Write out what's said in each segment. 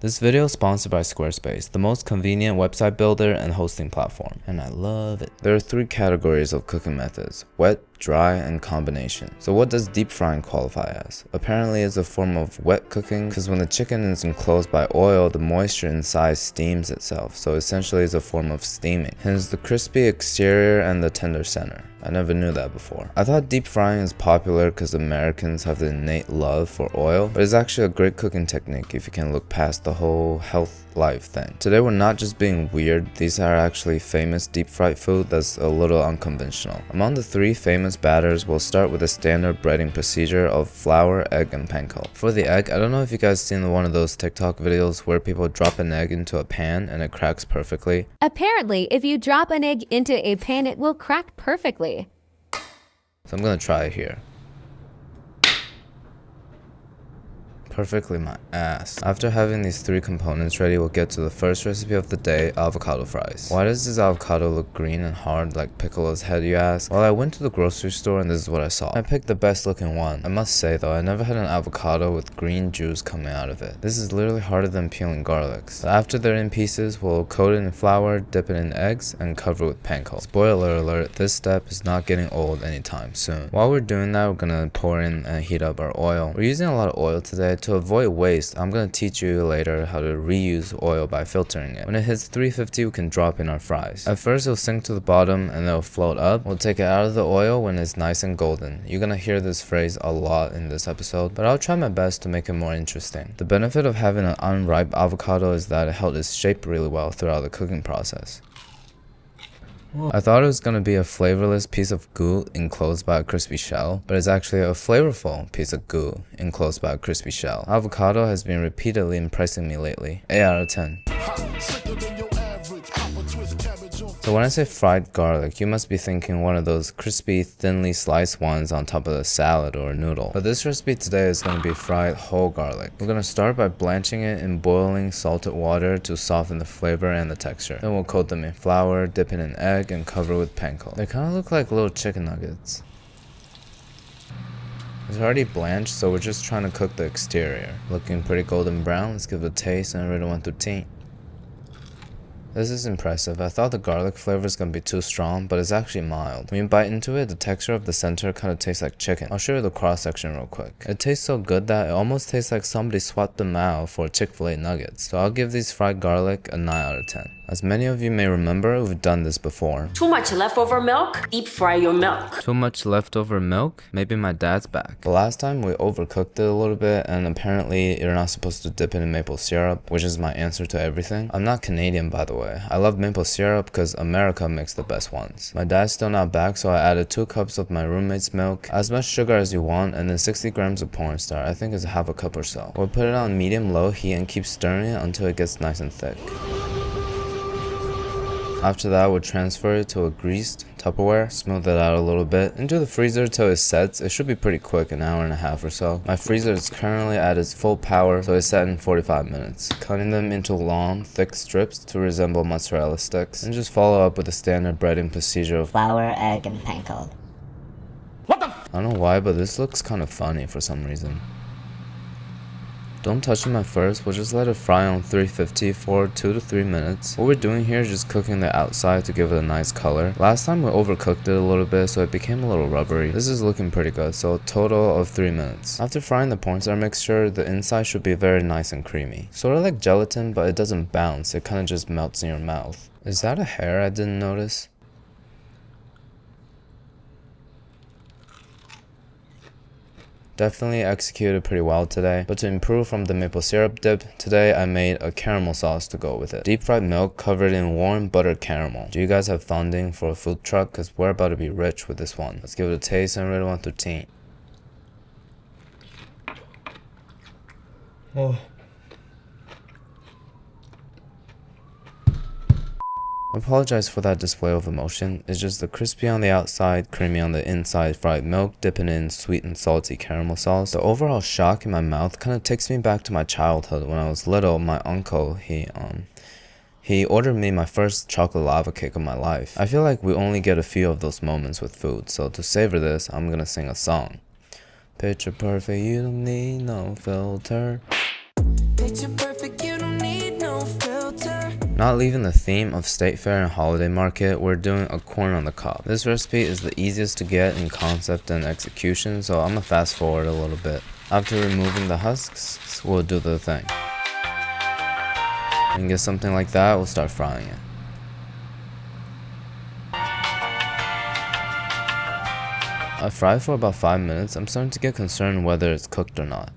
This video is sponsored by Squarespace, the most convenient website builder and hosting platform, and I love it. There are three categories of cooking methods: wet, dry, and combination. So what does deep frying qualify as? Apparently it's a form of wet cooking because when the chicken is enclosed by oil, the moisture inside steams itself, so essentially it's a form of steaming, hence the crispy exterior and the tender center. I never knew that before. I thought deep frying is popular because Americans have the innate love for oil, but it's actually a great cooking technique if you can look past the whole health life thing. Today we're not just being weird, these are actually famous deep fried food that's a little unconventional. Among the three famous batters, we'll start with the standard breading procedure of flour, egg, and panko. For the egg, I don't know if you guys seen one of those TikTok videos where people drop an egg into a pan and it cracks perfectly. Apparently, if you drop an egg into a pan, it will crack perfectly. So I'm gonna try it here. Perfectly my ass. After having these three components ready, we'll get to the first recipe of the day: avocado fries. Why does this avocado look green and hard like Piccolo's head, you ask? Well, I went to the grocery store and this is what I saw. I picked the best looking one. I must say though, I never had an avocado with green juice coming out of it. This is literally harder than peeling garlic. So after they're in pieces, we'll coat it in flour, dip it in eggs, and cover it with panko. Spoiler alert, this step is not getting old anytime soon. While we're doing that, we're gonna pour in and heat up our oil. We're using a lot of oil today. To avoid waste, I'm gonna teach you later how to reuse oil by filtering it. When it hits 350, we can drop in our fries. At first it'll sink to the bottom and it'll float up. We'll take it out of the oil when it's nice and golden. You're gonna hear this phrase a lot in this episode, but I'll try my best to make it more interesting. The benefit of having an unripe avocado is that it held its shape really well throughout the cooking process. I thought it was going to be a flavorless piece of goo enclosed by a crispy shell, but it's actually a flavorful piece of goo enclosed by a crispy shell. Avocado has been repeatedly impressing me lately. 8 out of 10. So when I say fried garlic, you must be thinking one of those crispy, thinly sliced ones on top of a salad or a noodle. But this recipe today is going to be fried whole garlic. We're going to start by blanching it in boiling salted water to soften the flavor and the texture. Then we'll coat them in flour, dip it in egg, and cover with panko. They kind of look like little chicken nuggets. It's already blanched, so we're just trying to cook the exterior. Looking pretty golden brown. Let's give it a taste and rate it 1 through 10. This is impressive. I thought the garlic flavor was gonna be too strong, but it's actually mild. When you bite into it, the texture of the center kind of tastes like chicken. I'll show you the cross section real quick. It tastes so good that it almost tastes like somebody swapped them out for Chick-fil-A nuggets. So I'll give these fried garlic a 9 out of 10. As many of you may remember, we've done this before. Too much leftover milk? Deep fry your milk. Too much leftover milk? Maybe my dad's back. The last time we overcooked it a little bit, and apparently you're not supposed to dip it in maple syrup, which is my answer to everything. I'm not Canadian, by the way. I love maple syrup because America makes the best ones. My dad's still not back, so I added 2 cups of my roommate's milk, as much sugar as you want, and then 60 grams of cornstarch. I think it's half a cup or so. We'll put it on medium-low heat and keep stirring it until it gets nice and thick. After that, we'll transfer it to a greased Tupperware, smooth it out a little bit, into the freezer till it sets. It should be pretty quick, an hour and a half or so. My freezer is currently at its full power, so it's set in 45 minutes. Cutting them into long, thick strips to resemble mozzarella sticks, and just follow up with the standard breading procedure of flour, egg, and panko. I don't know why, but this looks kind of funny for some reason. Don't touch them at first, we'll just let it fry on 350 for 2 to 3 minutes. What we're doing here is just cooking the outside to give it a nice color. Last time we overcooked it a little bit, so it became a little rubbery. This is looking pretty good, so a total of 3 minutes. After frying the cornstarch mixture, the inside should be very nice and creamy. Sort of like gelatin, but it doesn't bounce, it kind of just melts in your mouth. Is that a hair I didn't notice? Definitely executed pretty well today, but to improve from the maple syrup dip, today I made a caramel sauce to go with it. Deep fried milk covered in warm buttered caramel. Do you guys have funding for a food truck? Cause we're about to be rich with this one. Let's give it a taste and rate it 1 through 10. Oh. I apologize for that display of emotion. It's just the crispy on the outside, creamy on the inside fried milk, dipping in sweet and salty caramel sauce. The overall shock in my mouth kind of takes me back to my childhood. When I was little, my uncle, he ordered me my first chocolate lava cake of my life. I feel like we only get a few of those moments with food, so to savor this, I'm gonna sing a song. Picture perfect, you don't need no filter. Picture perfect, you don't Not leaving the theme of state fair and holiday market, we're doing a corn on the cob. This recipe is the easiest to get in concept and execution, so I'm gonna fast forward a little bit. After removing the husks, we'll do the thing. And get something like that, we'll start frying it. I fried for about 5 minutes. I'm starting to get concerned whether it's cooked or not.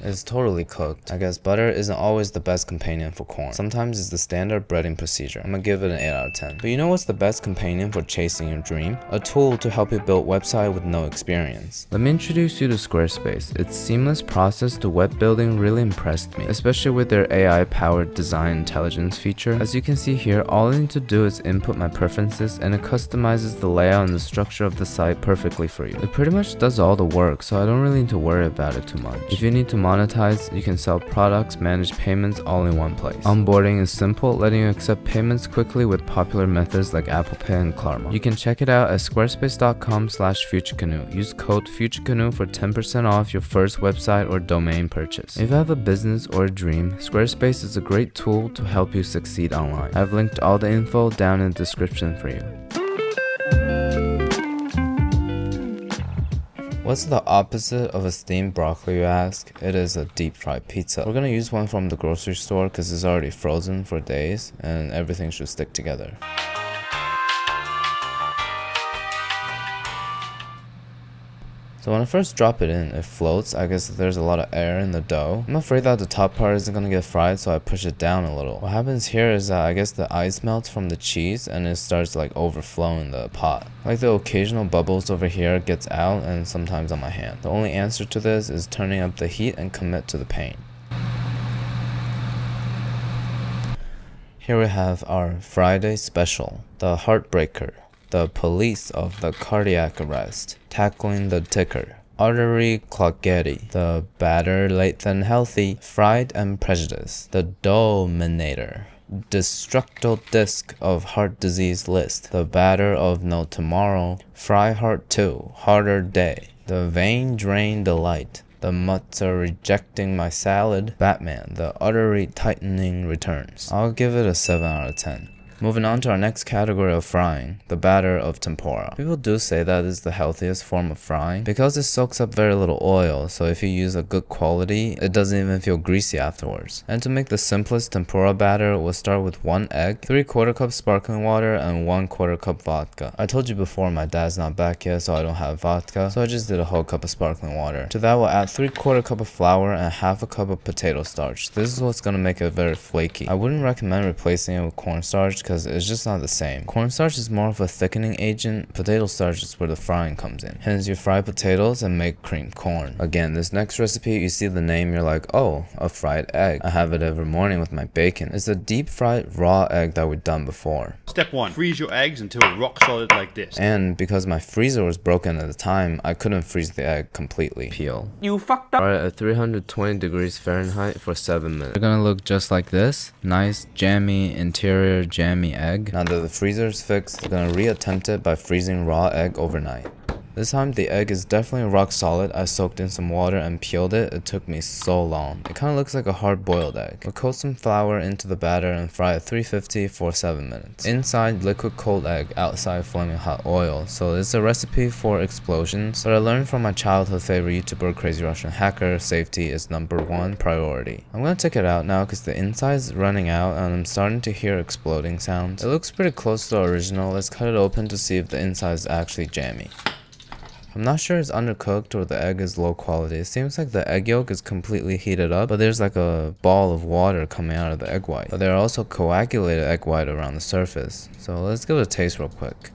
It's totally cooked. I guess butter isn't always the best companion for corn. Sometimes it's the standard breading procedure. I'm gonna give it an 8 out of 10. But you know what's the best companion for chasing your dream? A tool to help you build website with no experience. Let me introduce you to Squarespace. Its seamless process to web building really impressed me, especially with their AI-powered design intelligence feature. As you can see here, all I need to do is input my preferences and it customizes the layout and the structure of the site perfectly for you. It pretty much does all the work, so I don't really need to worry about it too much. If you need to monetize, you can sell products, manage payments all in one place. Onboarding is simple, letting you accept payments quickly with popular methods like Apple Pay and Klarna. You can check it out at squarespace.com/FutureCanoe. Use code FutureCanoe for 10% off your first website or domain purchase. If you have a business or a dream, Squarespace is a great tool to help you succeed online. I've linked all the info down in the description for you. What's the opposite of a steamed broccoli, you ask? It is a deep fried pizza. We're gonna use one from the grocery store because it's already frozen for days and everything should stick together. So when I first drop it in, it floats. I guess there's a lot of air in the dough. I'm afraid that the top part isn't gonna get fried, so I push it down a little. What happens here is that I guess the ice melts from the cheese and it starts to like overflow in the pot. Like the occasional bubbles over here gets out and sometimes on my hand. The only answer to this is turning up the heat and commit to the pain. Here we have our Friday special, the heartbreaker. The police of the cardiac arrest, tackling the ticker, artery cloggetti, the batter late than healthy, fried and prejudice, the dominator, destructo disc of heart disease list, the batter of no tomorrow, fry heart 2, harder day, the vein drain delight, the mutts are rejecting my salad, Batman, the artery tightening returns. I'll give it a 7 out of 10. Moving on to our next category of frying, the batter of tempura. People do say that is the healthiest form of frying because it soaks up very little oil, so if you use a good quality, it doesn't even feel greasy afterwards. And to make the simplest tempura batter, we'll start with 1 egg, 3/4 cup sparkling water, and 1/4 cup vodka. I told you before my dad's not back yet, so I don't have vodka, so I just did a whole cup of sparkling water. To that we'll add 3/4 cup of flour and 1/2 cup of potato starch. This is what's gonna make it very flaky. I wouldn't recommend replacing it with cornstarch because it's just not the same. Cornstarch is more of a thickening agent, potato starch is where the frying comes in. Hence you fry potatoes and make creamed corn. Again, this next recipe, you see the name, you're like, oh, a fried egg. I have it every morning with my bacon. It's a deep fried raw egg that we've done before. Step 1, freeze your eggs until rock solid like this. And because my freezer was broken at the time, I couldn't freeze the egg completely. Peel. You fucked up. Fry it at 320 degrees Fahrenheit for 7 minutes. They're gonna look just like this. Nice, jammy, interior, jammy egg. Now that the freezer is fixed, we're gonna reattempt it by freezing raw egg overnight. This time the egg is definitely rock solid. I soaked in some water and peeled it. It took me so long. It kind of looks like a hard boiled egg. We'll coat some flour into the batter and fry at 350 for 7 minutes. Inside liquid cold egg, outside flaming hot oil. So it's a recipe for explosions, but I learned from my childhood favorite YouTuber Crazy Russian Hacker, safety is #1 priority. I'm gonna take it out now because the inside is running out and I'm starting to hear exploding sounds. It looks pretty close to the original. Let's cut it open to see if the inside is actually jammy. I'm not sure it's undercooked or the egg is low quality. It seems like the egg yolk is completely heated up, but there's like a ball of water coming out of the egg white. But there are also coagulated egg white around the surface. So let's give it a taste real quick.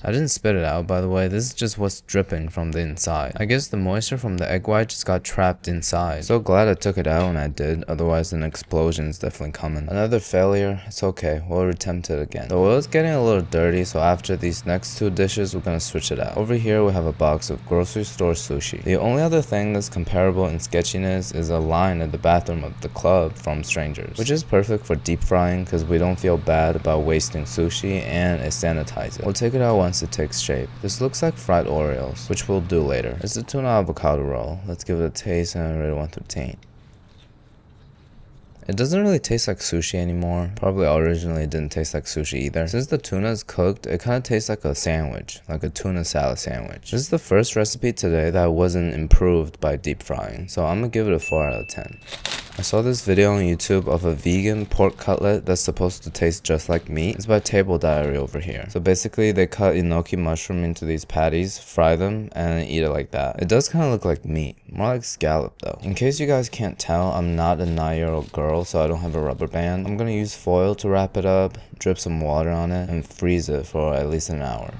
I didn't spit it out, by the way. This is just what's dripping from the inside. I guess the moisture from the egg white just got trapped inside. So glad I took it out when I did, otherwise an explosion is definitely coming. Another failure. It's okay, we'll attempt it again. The oil is getting a little dirty, so after these next 2 dishes, we're gonna switch it out. Over here we have a box of grocery store sushi. The only other thing that's comparable in sketchiness is a line at the bathroom of the club from strangers, which is perfect for deep frying because we don't feel bad about wasting sushi and it sanitizes it. We'll take it out once it takes shape. This looks like fried Oreos, which we'll do later. It's a tuna avocado roll. Let's give it a taste and rate 1 through 10. It doesn't really taste like sushi anymore. Probably originally it didn't taste like sushi either. Since the tuna is cooked, it kind of tastes like a sandwich, like a tuna salad sandwich. This is the first recipe today that wasn't improved by deep frying, so I'm gonna give it a 4 out of 10. I saw this video on YouTube of a vegan pork cutlet that's supposed to taste just like meat. It's by Table Diary over here. So basically they cut enoki mushroom into these patties, fry them, and eat it like that. It does kind of look like meat, more like scallop though. In case you guys can't tell, I'm not a 9-year-old girl, so I don't have a rubber band. I'm gonna use foil to wrap it up, drip some water on it, and freeze it for at least an hour.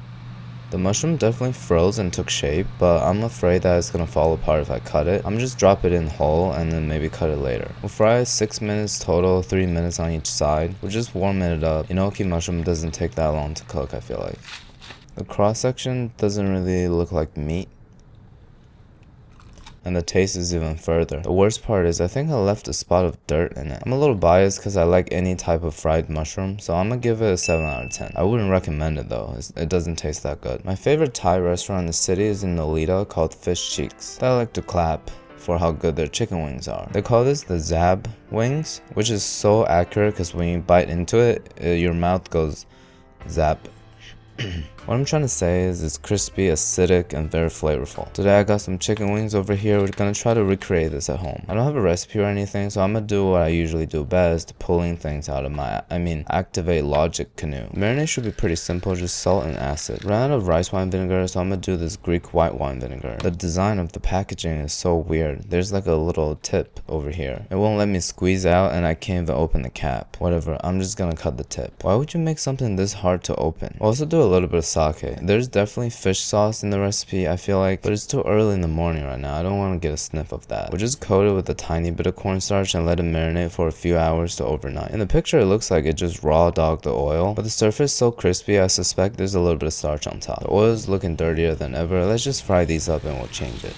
The mushroom definitely froze and took shape, but I'm afraid that it's gonna fall apart if I cut it. I'm just drop it in whole and then maybe cut it later. We'll fry it 6 minutes total, 3 minutes on each side. We're just warming it up. Enoki mushroom doesn't take that long to cook, I feel like. The cross section doesn't really look like meat, and the taste is even further. The worst part is I think I left a spot of dirt in it. I'm a little biased because I like any type of fried mushroom, so I'm gonna give it a 7 out of 10. I wouldn't recommend it though, it doesn't taste that good. My favorite Thai restaurant in the city is in Nolita called Fish Cheeks. I like to clap for how good their chicken wings are. They call this the Zab wings, which is so accurate because when you bite into it, your mouth goes zap. What I'm trying to say is it's crispy, acidic, and very flavorful. Today I got some chicken wings over here. We're gonna try to recreate this at home. I don't have a recipe or anything, so I'm gonna do what I usually do best, pulling things out of my, activate logic canoe. Marinade should be pretty simple, just salt and acid. Ran out of rice wine vinegar, so I'm gonna do this Greek white wine vinegar. The design of the packaging is so weird. There's like a little tip over here. It won't let me squeeze out and I can't even open the cap. Whatever, I'm just gonna cut the tip. Why would you make something this hard to open? I'll also do a little bit of sake. There's definitely fish sauce in the recipe, I feel like, but it's too early in the morning right now. I don't want to get a sniff of that. We'll just coat it with a tiny bit of cornstarch and let it marinate for a few hours to overnight. In the picture it looks like it just raw dogged the oil, but the surface is so crispy I suspect there's a little bit of starch on top. The oil is looking dirtier than ever. Let's just fry these up and we'll change it.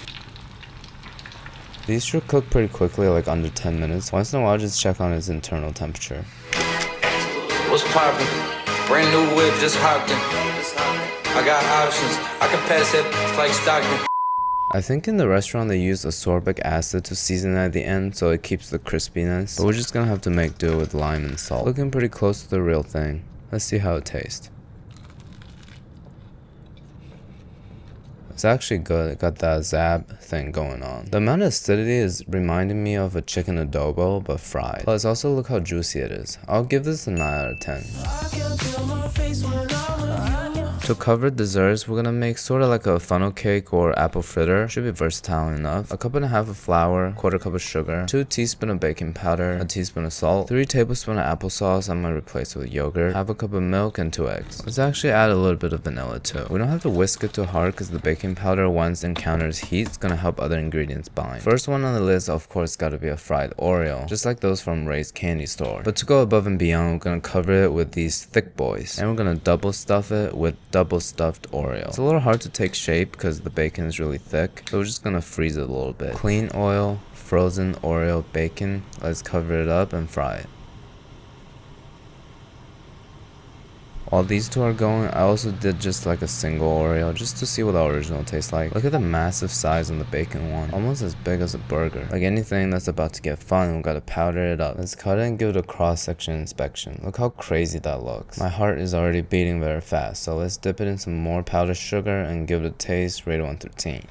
These should cook pretty quickly, like under 10 minutes. Once in a while just check on its internal temperature. What's poppin'? Brand new whip, just hopped in. I got options. I can pass it like Stockton. I think in the restaurant they use ascorbic acid to season at the end so it keeps the crispiness, but we're just gonna have to make do with lime and salt. Looking pretty close to the real thing. Let's see how it tastes. It's actually good. It got that zab thing going on. The amount of acidity is reminding me of a chicken adobo but fried. Plus also look how juicy it is. I'll give this a 9 out of 10. To cover desserts, we're gonna make sort of like a funnel cake or apple fritter. Should be versatile enough. A cup and a half of flour, 1/4 cup of sugar, 2 teaspoons of baking powder, a teaspoon of salt, 3 tablespoons of applesauce. I'm gonna replace with yogurt, half a cup of milk, and 2 eggs. Let's actually add a little bit of vanilla too. We don't have to whisk it too hard because the baking powder, once it encounters heat, is gonna help other ingredients bind. First one on the list, of course, gotta be a fried Oreo, just like those from Ray's candy store. But to go above and beyond, we're gonna cover it with these thick boys, and we're gonna double stuff it with double stuffed Oreo. It's a little hard to take shape because the bacon is really thick, so we're just gonna freeze it a little bit. Clean oil, frozen Oreo bacon. Let's cover it up and fry it. While these two are going, I also did just like a single Oreo just to see what the original tastes like. Look at the massive size on the bacon one, almost as big as a burger. Like anything that's about to get fun, we gotta powder it up. Let's cut it and give it a cross-section inspection. Look how crazy that looks. My heart is already beating very fast, so let's dip it in some more powdered sugar and give it a taste, rated 1 through 10.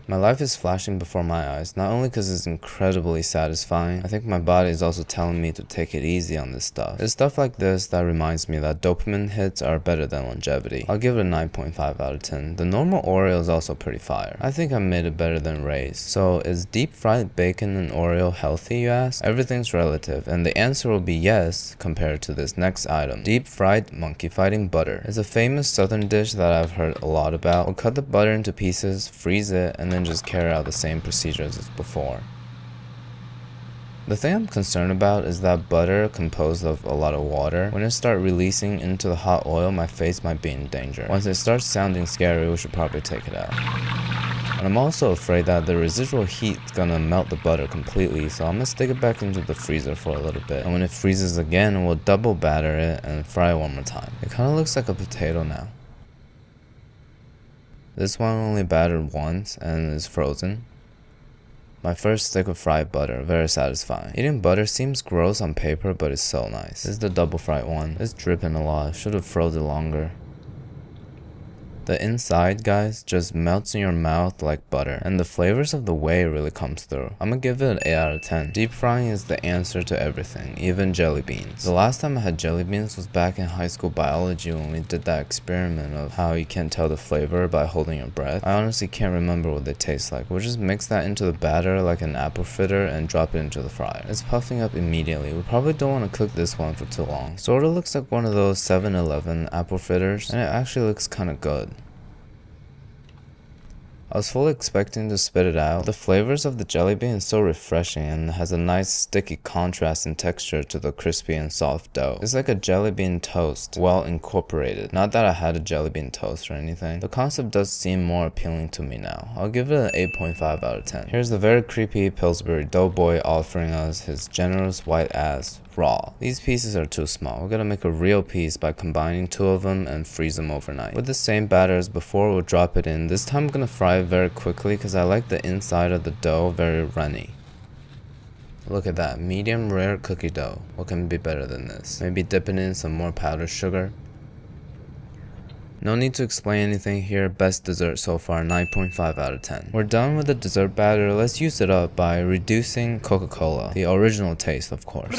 My life is flashing before my eyes, not only because it's incredibly satisfying, I think my body is also telling me to take it easy on this stuff. It's stuff like this that reminds me that dopamine hits are better than longevity. I'll give it a 9.5 out of 10. The normal Oreo is also pretty fire. I think I made it better than Ray's. So is deep fried bacon and Oreo healthy, you ask? Everything's relative, and the answer will be yes compared to this next item. Deep fried monkey fighting butter. It's a famous southern dish that I've heard a lot about. We'll cut the butter into pieces, freeze it, and then just carry out the same procedure as before. The thing I'm concerned about is that butter composed of a lot of water. When it starts releasing into the hot oil, my face might be in danger. Once it starts sounding scary, we should probably take it out. And I'm also afraid that the residual heat is gonna melt the butter completely, so I'm gonna stick it back into the freezer for a little bit. And when it freezes again, we'll double batter it and fry it one more time. It kinda looks like a potato now. This one only battered once and is frozen. My first stick of fried butter, very satisfying. Eating butter seems gross on paper, but it's so nice. This is the double fried one. It's dripping a lot, should have froze it longer. The inside, guys, just melts in your mouth like butter, and the flavors of the whey really comes through. I'm gonna give it an 8 out of 10. Deep frying is the answer to everything, even jelly beans. The last time I had jelly beans was back in high school biology when we did that experiment of how you can't tell the flavor by holding your breath. I honestly can't remember what they taste like. We'll just mix that into the batter like an apple fritter and drop it into the fryer. It's puffing up immediately. We probably don't want to cook this one for too long. Sorta looks like one of those 7-Eleven apple fritters, and it actually looks kinda good. I was fully expecting to spit it out. The flavors of the jelly bean is so refreshing and has a nice sticky contrast in texture to the crispy and soft dough. It's like a jelly bean toast, well incorporated. Not that I had a jelly bean toast or anything. The concept does seem more appealing to me now. I'll give it an 8.5 out of 10. Here's the very creepy Pillsbury Doughboy offering us his generous white ass raw. These pieces are too small. We're gonna make a real piece by combining 2 of them and freeze them overnight. With the same batter as before, we'll drop it in. This time I'm gonna fry it very quickly because I like the inside of the dough very runny. Look at that, medium rare cookie dough. What can be better than this? Maybe dipping in some more powdered sugar. No need to explain anything here, best dessert so far, 9.5 out of 10. We're done with the dessert batter, let's use it up by reducing Coca-Cola. The original taste, of course.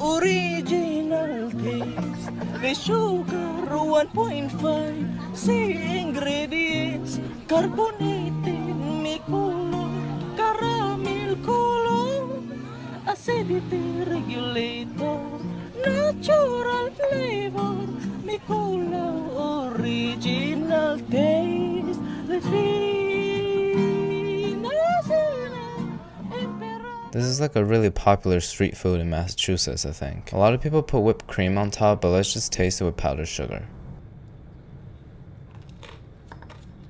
Original taste. The sugar 1.5. Say ingredients. Carbonated, may color. Caramel color. Acidity regulator. Natural flavor, may cola, original taste, the This is like a really popular street food in Massachusetts, I think. A lot of people put whipped cream on top, but let's just taste it with powdered sugar.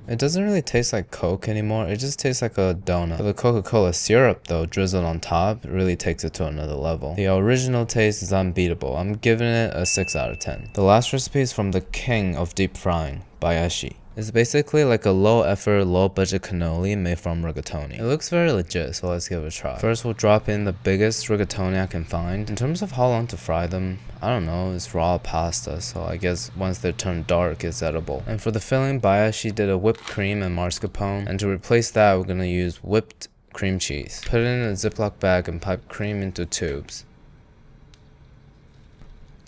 It doesn't really taste like Coke anymore, it just tastes like a donut. But the Coca-Cola syrup though, drizzled on top, really takes it to another level. The original taste is unbeatable. I'm giving it a 6 out of 10. The last recipe is from the king of deep frying, Bayashi. It's basically like a low effort, low budget cannoli made from rigatoni. It looks very legit, so let's give it a try. First we'll drop in the biggest rigatoni I can find. In terms of how long to fry them, I don't know, it's raw pasta, so I guess once they turn dark it's edible. And for the filling, Bayashi did a whipped cream and mascarpone, and to replace that we're gonna use whipped cream cheese. Put it in a Ziploc bag and pipe cream into tubes.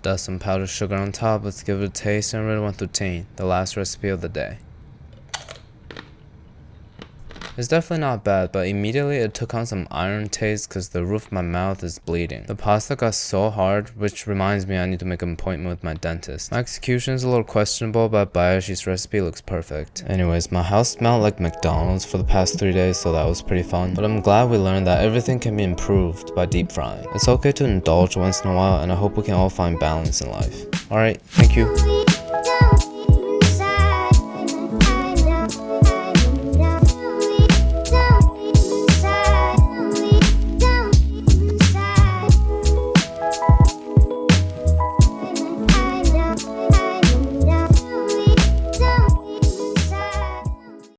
Dust some powdered sugar on top. Let's give it a taste and rate 1 through 10. The last recipe of the day. It's definitely not bad, but immediately it took on some iron taste because the roof of my mouth is bleeding. The pasta got so hard, which reminds me I need to make an appointment with my dentist. My execution is a little questionable, but Bayashi's recipe looks perfect. Anyways, my house smelled like McDonald's for the past 3 days, so that was pretty fun. But I'm glad we learned that everything can be improved by deep frying. It's okay to indulge once in a while, and I hope we can all find balance in life. Alright, thank you.